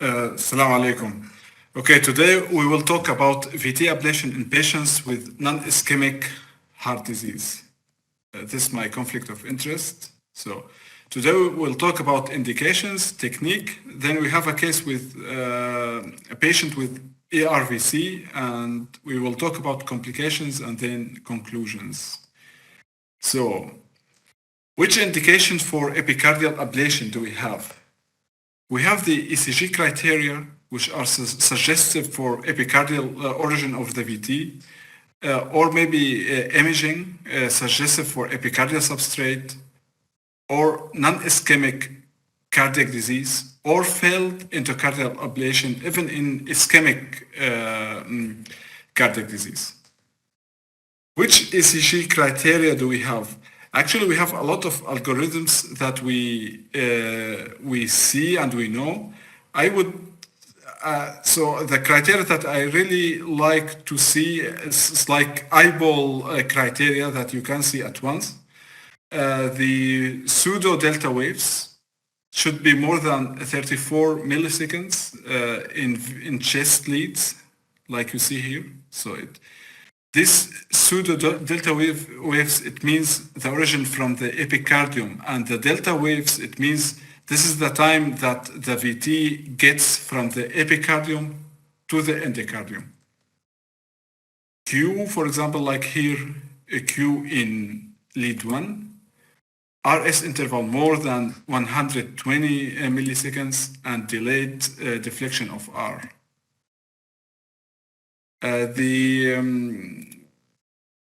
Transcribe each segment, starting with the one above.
Assalamu alaikum. Okay, today we will talk about VT ablation in patients with non-ischemic heart disease. This is my conflict of interest. So today we will talk about indications, technique. Then we have a case with a patient with ARVC, and we will talk about complications and then conclusions. So, which indications for epicardial ablation do we have? We have the ECG criteria, which are suggestive for epicardial origin of the VT, or maybe imaging suggestive for epicardial substrate, or non-ischemic cardiac disease, or failed endocardial ablation, even in ischemic cardiac disease. Which ECG criteria do we have? Actually, we have a lot of algorithms that we see and we know. So the criteria that I really like to see is like eyeball criteria that you can see at once. The pseudo delta waves should be more than 34 milliseconds in chest leads, like you see here. So this pseudo delta waves, it means the origin from the epicardium, and the delta waves, it means this is the time that the VT gets from the epicardium to the endocardium. Q, for example, like here, a Q in lead 1, RS interval more than 120 milliseconds, and delayed deflection of R.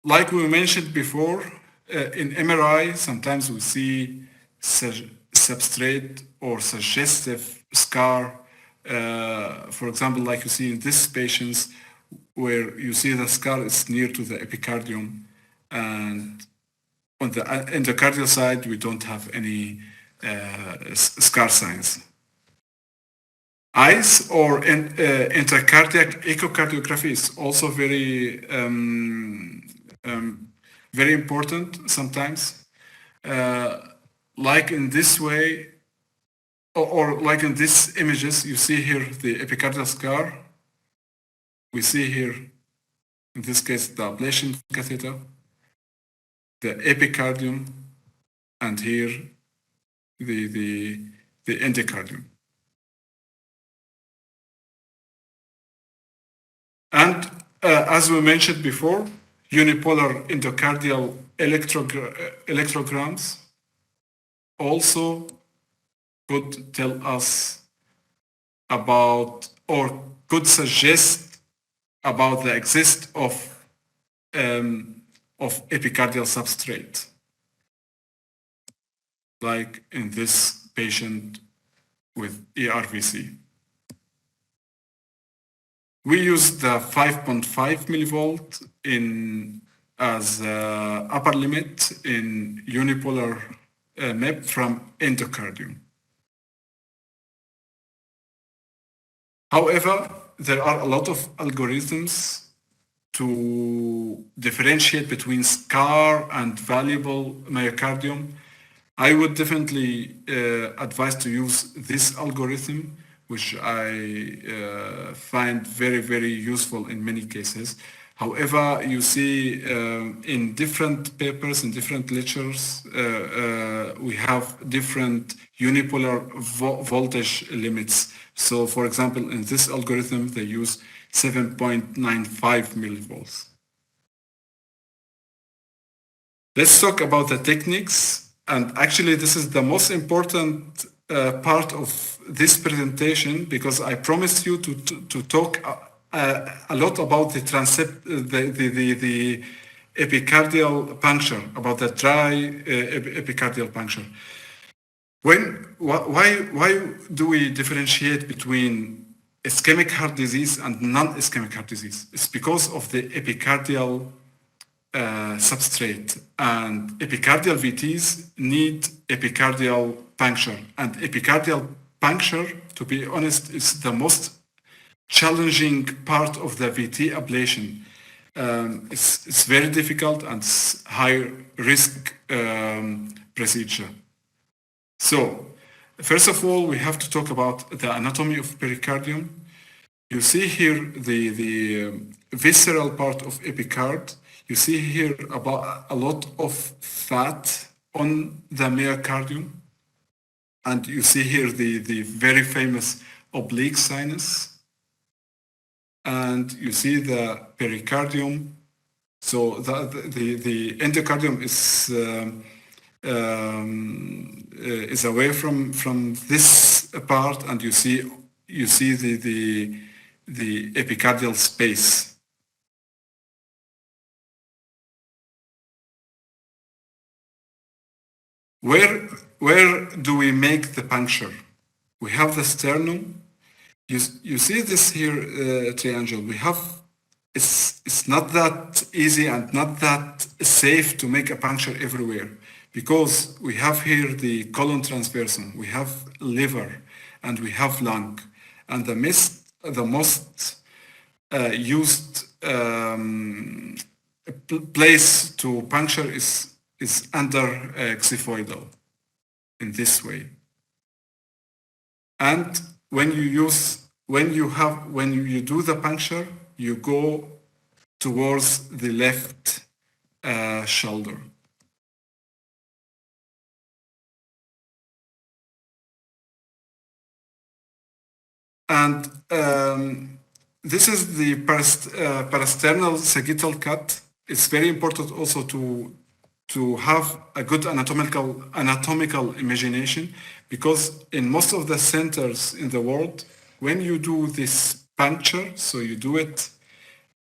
Like we mentioned before, in MRI, sometimes we see substrate or suggestive scar. For example, like you see in these patients, where you see the scar is near to the epicardium, and on the endocardial side, we don't have any scar signs. ICE or intracardiac echocardiography is also very important sometimes. Like in this way, or like in these images, you see here the epicardial scar. We see here, in this case, the ablation catheter, the epicardium, and here the endocardium. And as we mentioned before, unipolar endocardial electrograms also could tell us about, or could suggest about the existence of epicardial substrate, like in this patient with ARVC. We use the 5.5 millivolt as upper limit in unipolar MEP from endocardium. However, there are a lot of algorithms to differentiate between scar and valuable myocardium. I would definitely advise to use this algorithm, which I find very, very useful in many cases. However, you see in different papers, in different lectures, we have different unipolar voltage limits. So, for example, in this algorithm, they use 7.95 millivolts. Let's talk about the techniques. And actually, this is the most important part of this presentation, because I promised you to talk a lot about the epicardial puncture, about the dry epicardial puncture. Why do we differentiate between ischemic heart disease and non-ischemic heart disease? It's because of the epicardial substrate, and epicardial VTs need epicardial puncture, and epicardial puncture, to be honest, is the most challenging part of the VT ablation. It's very difficult and high risk procedure. So First of all, we have to talk about the anatomy of pericardium. You see here the visceral part of epicard. You see here about a lot of fat on the myocardium. And you see here the very famous oblique sinus. And you see the pericardium. So the endocardium is away from this part, and you see the epicardial space. Where do we make the puncture? We have the sternum. You see this here triangle. We have it's not that easy and not that safe to make a puncture everywhere, because we have here the colon transversum, we have liver, and we have lung, and the most used place to puncture is under xiphoidal in this way. And when you do the puncture, you go towards the left shoulder. And this is the parasternal sagittal cut. It's very important also to have a good anatomical imagination, because in most of the centers in the world, when you do this puncture, so you do it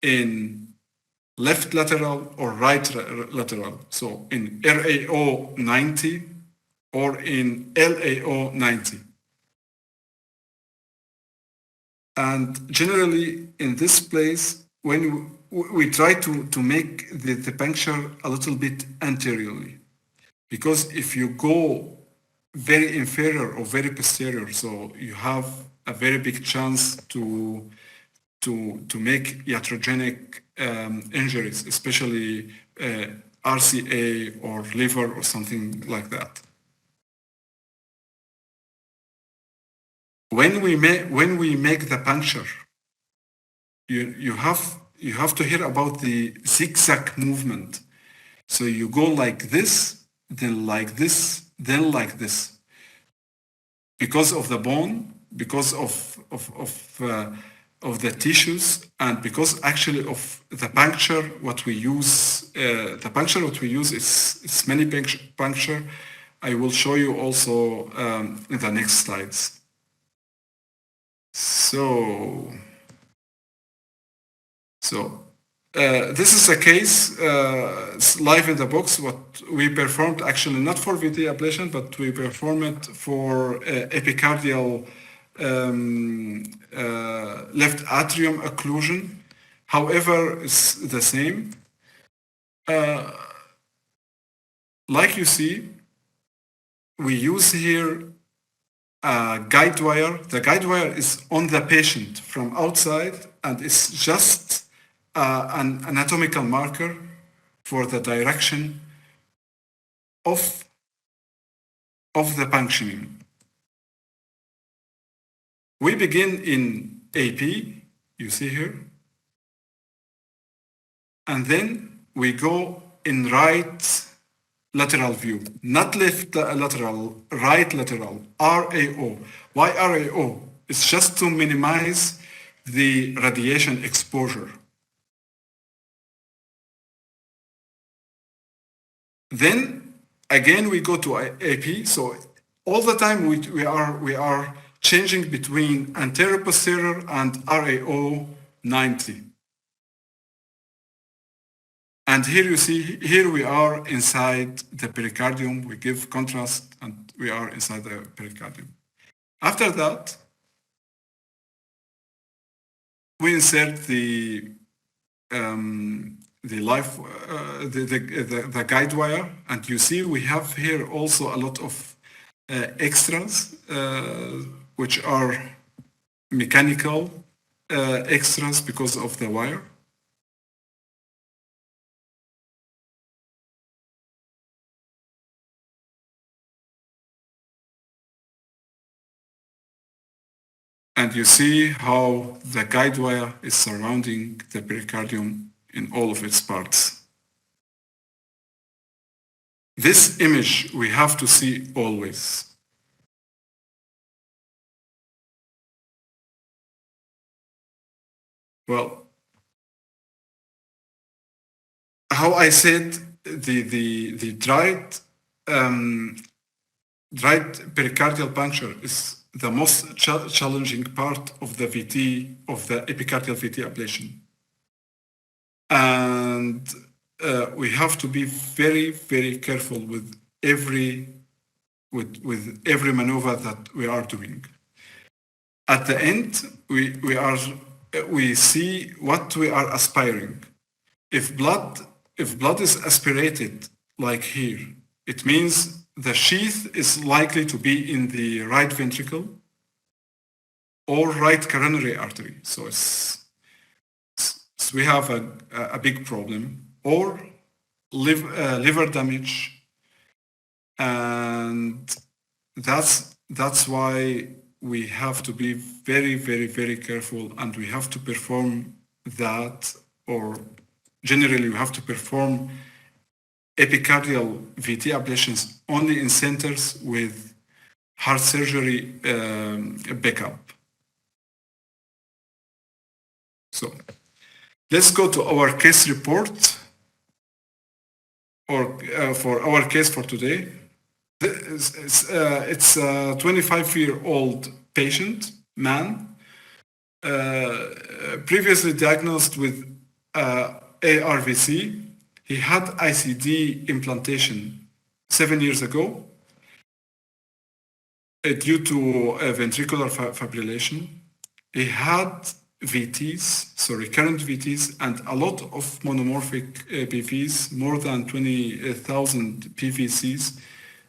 in left lateral or right lateral, so in RAO 90 or in LAO 90. And generally in this place, when we try to make the puncture a little bit anteriorly, because if you go very inferior or very posterior, so you have a very big chance to make iatrogenic injuries, especially RCA or liver or something like that. When we make the puncture, you have to hear about the zigzag movement. So you go like this, then like this, then like this, because of the bone, because of the tissues, and because actually of the puncture. What we use, is many puncture. I will show you also in the next slides. So this is a case, it's live in the books, what we performed, actually not for VT ablation, but we performed it for epicardial left atrium occlusion. However, it's the same. Like you see, we use here a guide wire. The guide wire is on the patient from outside, and it's just an anatomical marker for the direction of the puncturing. We begin in AP, you see here, and then we go in right lateral view, not left lateral, right lateral, RAO. Why RAO? It's just to minimize the radiation exposure. Then again we go to AP. So all the time we are changing between anterior posterior and RAO 90. And here you see, here we are inside the pericardium. We give contrast and we are inside the pericardium. After that, we insert the guide wire, and you see we have here also a lot of extras, which are mechanical extras because of the wire. And you see how the guide wire is surrounding the pericardium in all of its parts. This image we have to see always. Well, how I said, the dried pericardial puncture is the most challenging part of the VT, of the epicardial VT ablation. And we have to be very, very careful with every maneuver that we are doing. At the end, we see what we are aspiring. If blood is aspirated like here, it means the sheath is likely to be in the right ventricle or right coronary artery. So we have a big problem, or liver damage, and that's why we have to be very, very, very careful, and we have to perform that, or generally we have to perform epicardial VT ablations only in centers with heart surgery backup. So let's go to our case report, or for our case for today. It's a 25-year-old patient, man, previously diagnosed with ARVC. He had ICD implantation 7 years ago due to ventricular fibrillation. He had VTs, so recurrent VTs, and a lot of monomorphic PVs, more than 20,000 PVCs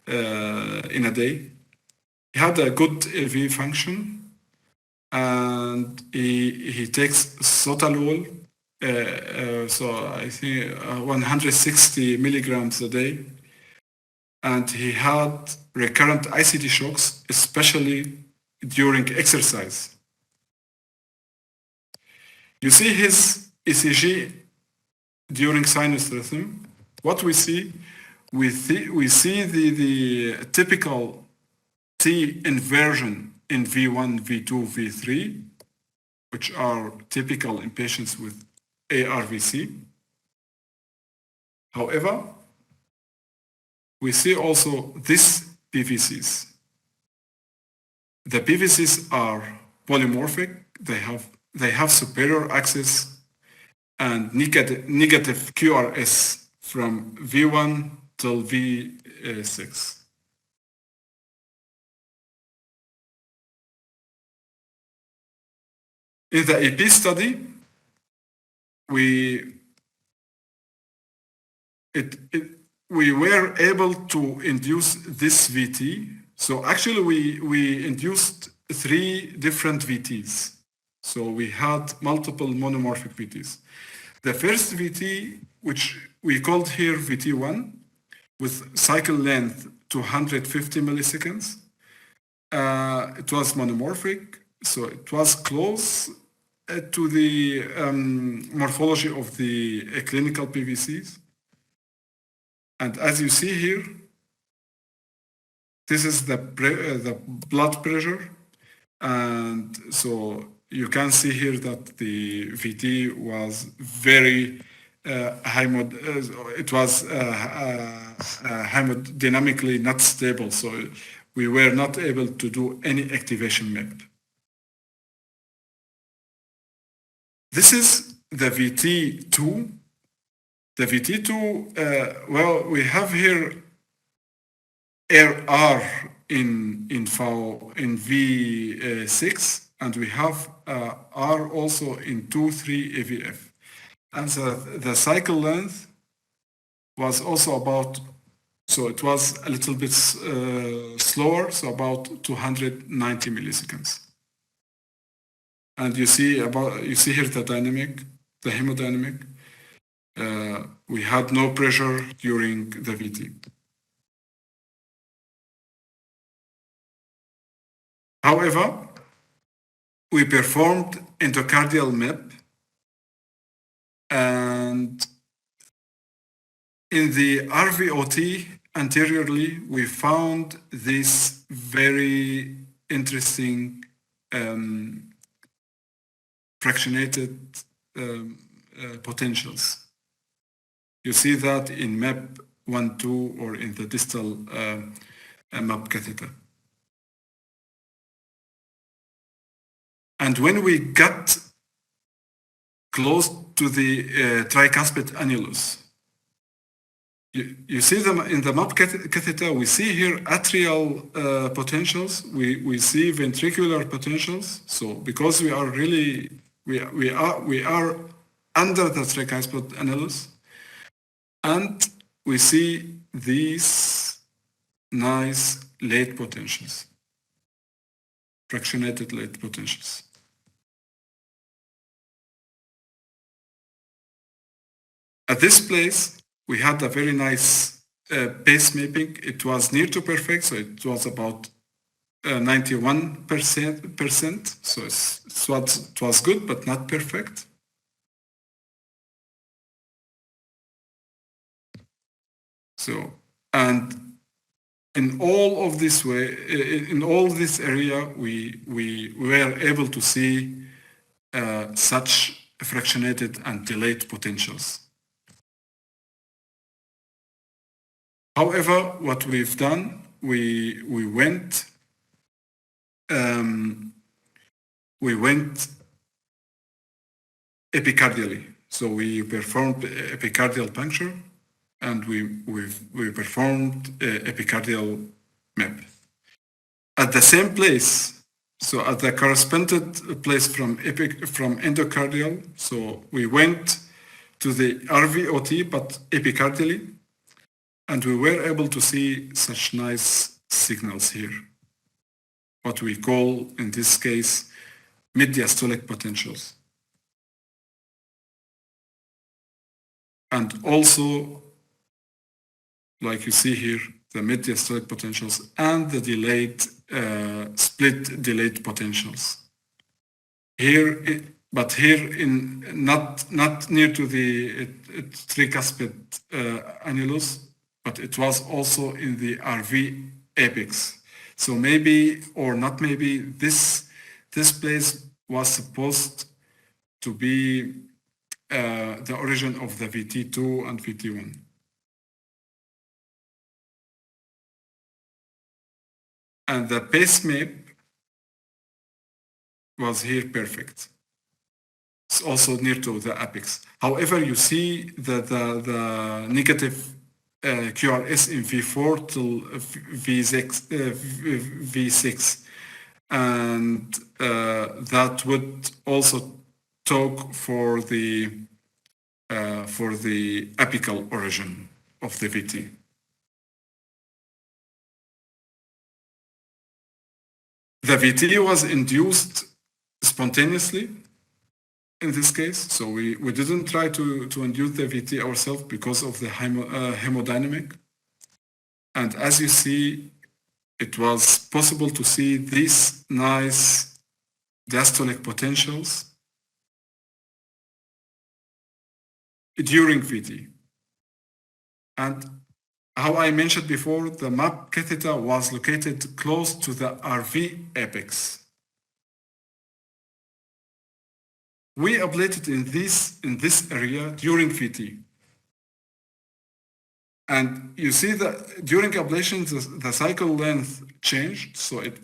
in a day. He had a good LV function, and he takes sotalol, so I think 160 milligrams a day, and he had recurrent ICD shocks, especially during exercise. You see his ECG during sinus rhythm. What we see, we see the typical T inversion in V1, V2, V3, which are typical in patients with ARVC. However, we see also these PVCs. The PVCs are polymorphic. They have superior axis and negative QRS from V1 till V6. In the EP study, we were able to induce this VT. So actually we induced 3 different VTs. So we had multiple monomorphic VTs. The first VT, which we called here VT1, with cycle length 250 milliseconds. It was monomorphic, so it was close to the morphology of the clinical PVCs. And as you see here, this is the blood pressure. And so you can see here that the VT was very it was hemodynamically not stable. So we were not able to do any activation MEP. This is the VT2. The VT2, well, we have here RR in V6, and we have R also in 2,3 AVF. And the cycle length was also about, so it was a little bit slower, so about 290 milliseconds. And you see here the dynamic, the hemodynamic. We had no pressure during the VT. However, we performed endocardial MEP, and in the RVOT anteriorly, we found this very interesting fractionated potentials. You see that in MEP 1, 2, or in the distal MEP catheter. And when we got close to the tricuspid annulus, you see them in the MEP catheter. We see here atrial potentials. We see ventricular potentials. So because we are really we are under the tricuspid annulus, and we see these nice late potentials, fractionated late potentials. At this place, we had a very nice pace mapping. It was near to perfect, so it was about 91%. So it was good, but not perfect. So, and in all of this way, in all this area, we were able to see such fractionated and delayed potentials. However, what we've done, we went epicardially. So we performed epicardial puncture, and we performed epicardial MEP at the same place. So at the corresponded place from endocardial. So we went to the RVOT, but epicardially. And we were able to see such nice signals here, what we call, in this case, mid-diastolic potentials. And also, like you see here, the mid-diastolic potentials and the delayed, split delayed potentials. Here, but here in not near to the tricuspid annulus, but it was also in the RV apex. So maybe, or not maybe, this place was supposed to be the origin of the VT2 and VT1. And the pace map was here perfect. It's also near to the apex. However, you see that the negative QRS in V4 till V6, and that would also talk for the apical origin of the VT. The VT was induced spontaneously in this case, so we didn't try to induce the VT ourselves because of the hemodynamic. And as you see, it was possible to see these nice diastolic potentials during VT. And how I mentioned before, the MEP catheter was located close to the RV apex. We ablated in this area during VT. And you see that during ablation, the cycle length changed, so it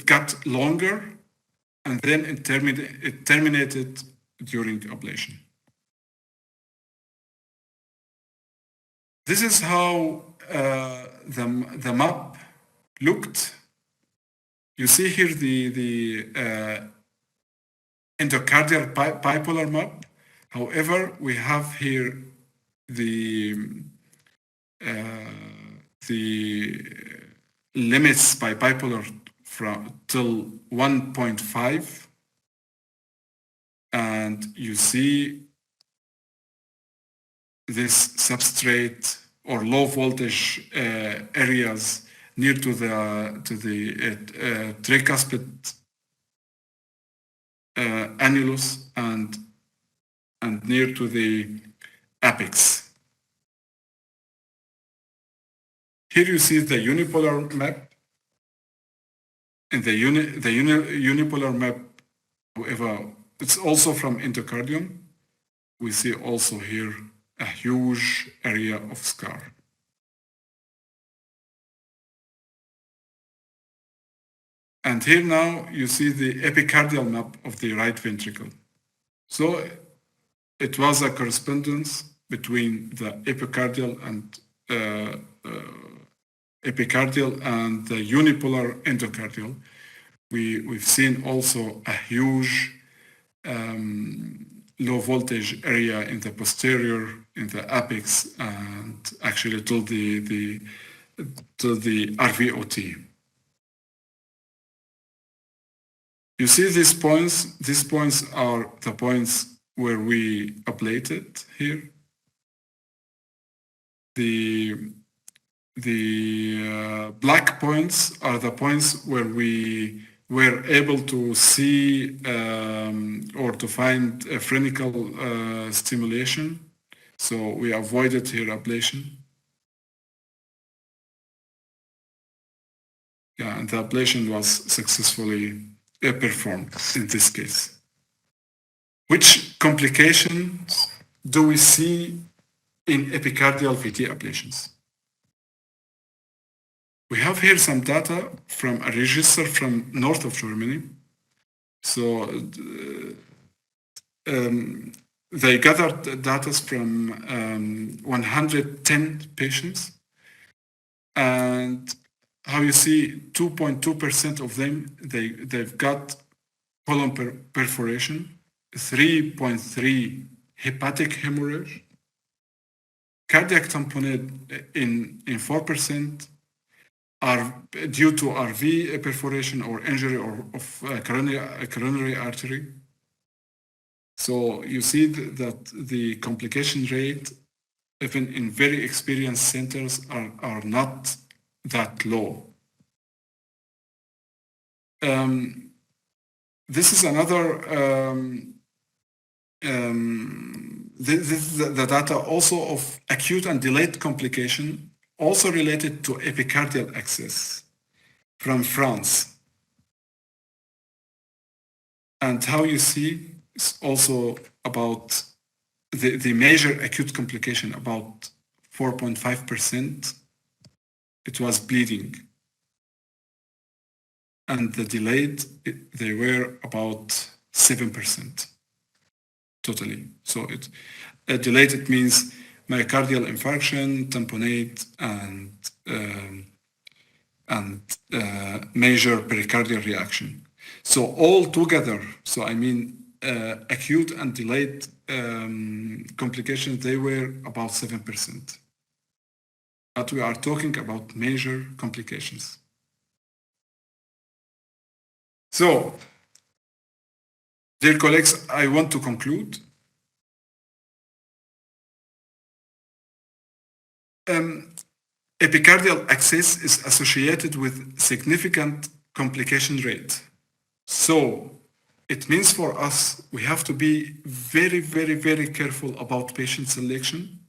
got longer, and then it terminated during ablation. This is how the map looked. You see here the endocardial bipolar map. However, we have here the limits by bipolar from till 1.5, and you see this substrate or low voltage areas near to the tricuspid annulus and near to the apex. Here you see the unipolar map. In the unipolar map, however, it's also from endocardium. We see also here a huge area of scar. And here now you see the epicardial map of the right ventricle. So it was a correspondence between the epicardial and the unipolar endocardial. We've seen also a huge low voltage area in the posterior, in the apex, and actually to the RVOT. You see these points? These points are the points where we ablated here. The black points are the points where we were able to see or to find a phrenical stimulation. So we avoided here ablation. Yeah, and the ablation was successfully performed in this case. Which complications do we see in epicardial VT ablations? We have here some data from a register from north of Germany. So they gathered data from 110 patients, and how you see 2.2% of them, they've got colon perforation, 3.3 hepatic hemorrhage, cardiac tamponade in 4%, are due to RV perforation or injury of coronary artery. So you see that the complication rate, even in very experienced centers, are not that low. This is another, this is the data also of acute and delayed complication, also related to epicardial access from France. And how you see is also about the major acute complication, about 4.5%, it was bleeding. And the delayed, they were about 7% totally. So delayed, it means myocardial infarction, tamponade, and major pericardial reaction. So all together, so I mean acute and delayed complications, they were about 7%. But we are talking about major complications. So, dear colleagues, I want to conclude. Epicardial access is associated with significant complication rate. So it means for us, we have to be very, very, very careful about patient selection.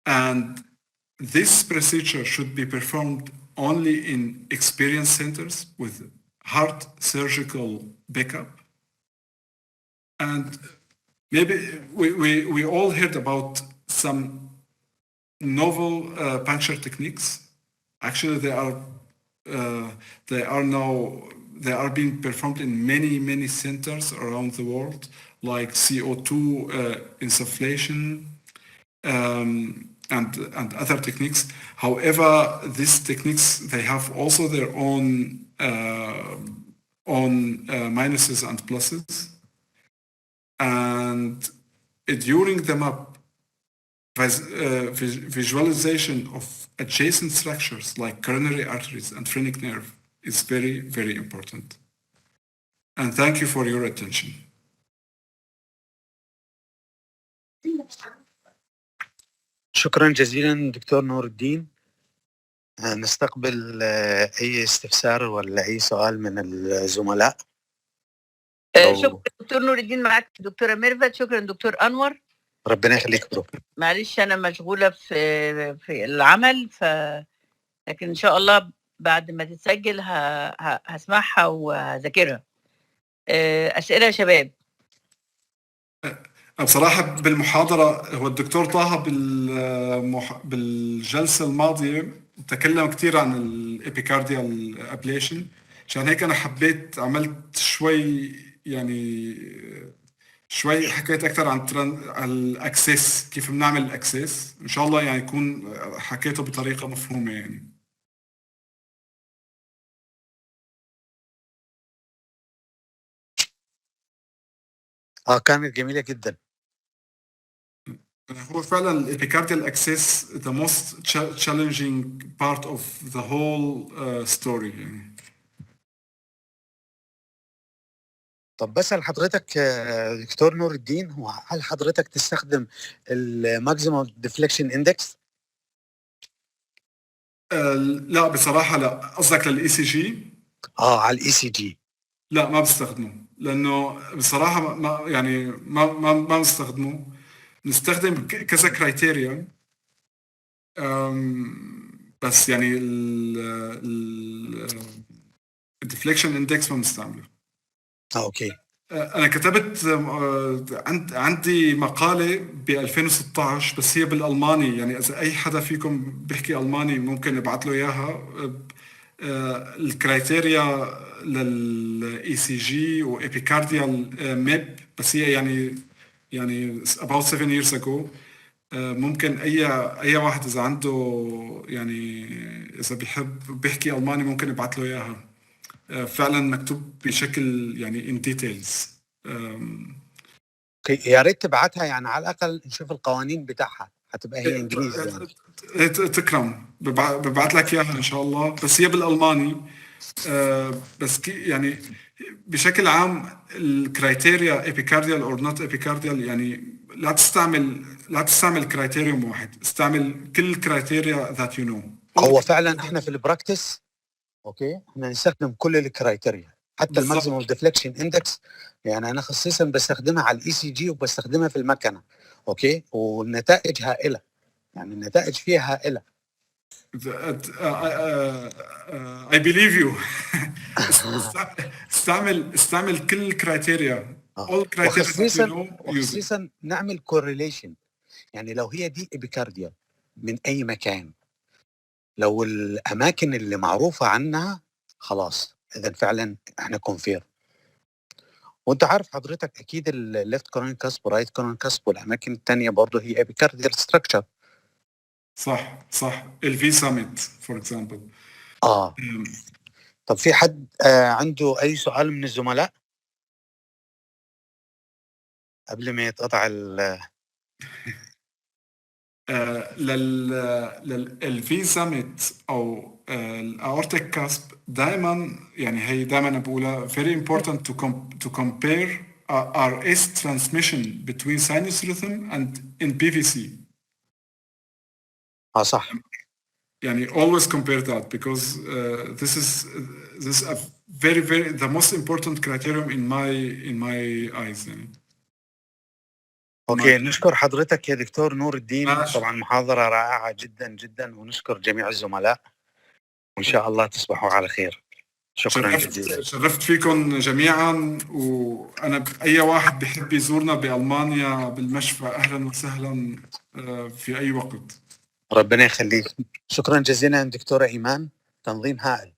And this procedure should be performed only in experienced centers with heart surgical backup. And maybe we all heard about some novel puncture techniques. Actually, they are being performed in many centers around the world, like CO2 insufflation and other techniques. However, these techniques, they have also their own minuses and pluses. And during the map, visualization of adjacent structures like coronary arteries and phrenic nerve is very, very important. And thank you for your attention. شكرا جزيلا دكتور نور الدين. نستقبل أي استفسار ولا أي سؤال من الزملاء. شكرا دكتور نور الدين. معاك دكتورة ميرفت. شكرا دكتور أنور. ربنا يخليك برو. معلش أنا مشغولة في العمل، لكن إن شاء الله بعد ما تتسجل هسمعها وهذاكرها. أسئلة يا شباب. بصراحة بالمحاضرة هو الدكتور طه بالجلسة الماضية تكلم كتير عن الابيكارديال ابليشن، عشان هيك أنا حبيت عملت شوي حكيت أكثر عن الأكسس، كيف بنعمل الأكسس. إن شاء الله يعني يكون حكيته بطريقة مفهومة يعني. كانت جميلة جدا. هو فعلا الابيكارديال اكسس the most challenging part of the whole story يعني. طب بسأل حضرتك دكتور نور الدين، هل حضرتك تستخدم الماكسيموم ديفليكشن اندكس؟ لا بصراحة لا. قصدك للاي سي جي؟ على الاي سي جي. لا ما بستخدمه، لانه بصراحة ما بستخدمه. نستخدم كذا كرايتيريا، بس يعني الديفليكشن اندكس ما بنستعمله. اوكي. أنا كتبت عندي مقالة ب 2016 بس هي بالألماني، يعني إذا أي حدا فيكم بيحكي ألماني ممكن نبعث له إياها. الكرايتيريا للإي سي جي وإبيكارديال ميب، بس هي يعني about 7 years ago. ممكن أي واحد إذا عنده يعني إذا بيحكي ألماني ممكن يبعث له إياها. فعلا مكتوب بشكل يعني in details. يا ريت تبعتها، يعني على الاقل نشوف القوانين بتاعها، هتبقى هي انجليزي يعني. تكرم، ببعت لك اياها ان شاء الله، بس هي بالالماني. بس يعني بشكل عام الكرايتيريا ابيكارديال اور نوت ابيكارديال، يعني لا تستعمل كرايتيريوم واحد، استعمل كل الكرايتيريا ذات يو نو. هو فعلا احنا في البراكتس اوكي احنا نستخدم كل الكرايتيريا، حتى الماكسيموم ديفليكشن اندكس. يعني انا خصيصا بستخدمها على الاي سي جي وبستخدمها في المكنه. اوكي، والنتائج هائله، يعني النتائج فيها هائله. I believe you. استعمل كل الكرايتيريا. وخصيصا نعمل كورليشن، يعني لو هي دي ابيكارديال من اي مكان، لو الاماكن اللي معروفه عنها خلاص اذا فعلا احنا كونفير. وانت عارف حضرتك اكيد الليفت كورونيك كاسب ورايت كورونيك كاسب والاماكن الثانيه برضه هي ابيكارديال ستراكشر. صح. الفي ساميت فور اكزامبل. طب في حد عنده اي سؤال من الزملاء قبل ما يتقطع للفي ساميت او الاورتيك كاسب دائما، يعني هي دائما بقولها very important to compare RS transmission between sinus rhythm and in PVC. صح. يعني always compare that because this is a very the most important criterion in my eyes يعني. اوكي، نشكر حضرتك يا دكتور نور الدين. طبعا محاضرة رائعة جدا جدا، ونشكر جميع الزملاء، وان شاء الله تصبحوا على خير. شكرا جزيلا. شرفت فيكم جميعا، وانا اي واحد بيحب يزورنا بألمانيا بالمشفى اهلا وسهلا في اي وقت. ربنا يخليك. شكرا جزيلا دكتورة ايمان، تنظيم هائل.